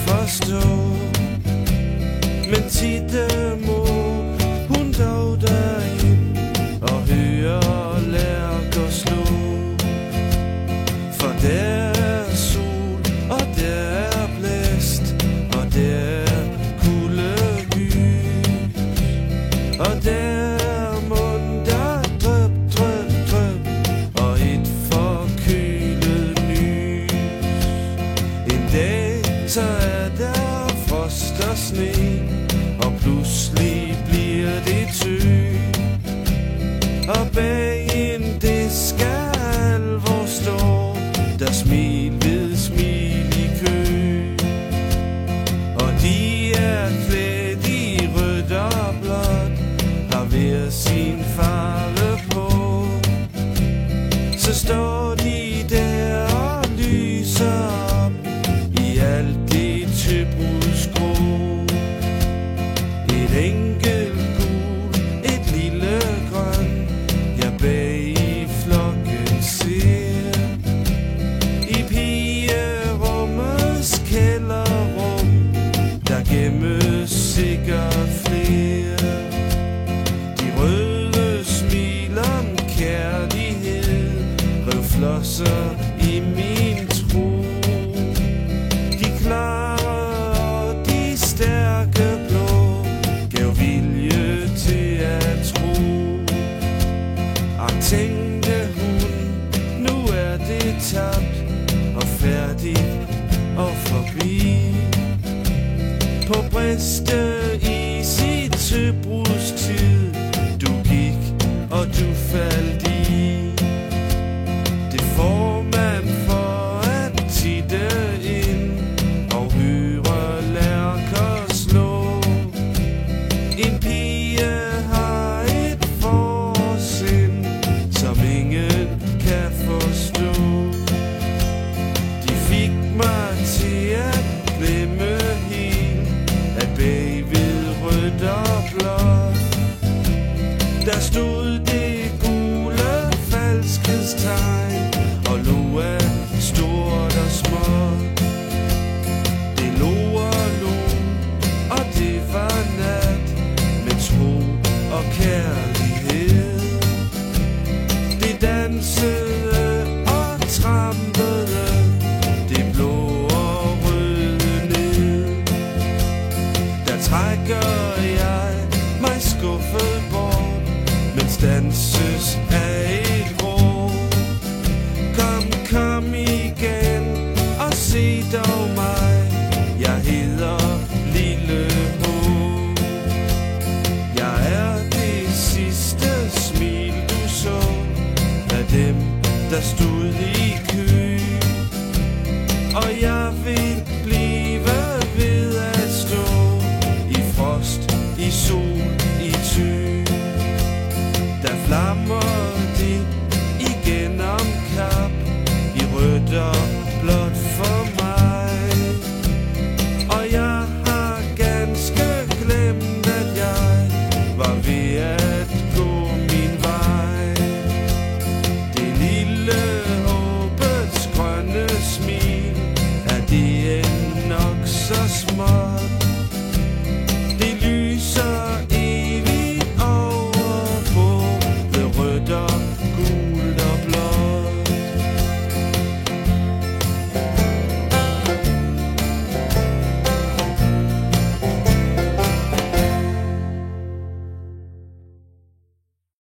forstå. Men tit må hun dog derind og høre lærker slå. For der er sol, og der er blæst, og der er kuldegys, og der er mund, der drøb, drøb, drøb, og et forkølet nys. En dag så er der frost og sne, og pludselig bliver det tø, og bag en disk af alvor står der smil ved smil i kø. Og de er klædt i rødt og blåt, har hver sin farve på. Så står de der og lyser op i alt det tøbrudsgrå. Et enkelt gul, et lille grøn, jeg bag i flokken ser. I pigerummets kælderrum, der gemmes sikkert flere. De røde smil om kærlighed rev flosser i min tro. De klare og de stærke blå gav vilje til at tro. Og tænkte hun, nu er det tabt og færdigt og forbi. På briste i sit tøbrudstid, du gik og du faldt i. Det får man for at titte ind og høre lærker slå. En pige har et forsind, som ingen kan forstå. De fik mig til at glemme helt, at bagved rødt og blåt, der stod det gule falskhedstegn og lå af stort og småt. Det lå og lå, og det var nat med tro og kærlighed. Det dansede og trampede, det blå og røde ned. Der trækker jeg mig skuffet bort, mens danses af et råb. Kom, kom igen og se dog mig, jeg hedder Lille Håb. Jeg er det sidste smil du så af dem, der stod i kø. Og jeg vil blive ved at stå i frost, i sol, i tø. Der flammer det igen om kap i rødt og blåt for mig. Og jeg har ganske glemt, at jeg var ved at gå min vej. Det lille håbets grønne smil, er det end nok så småt?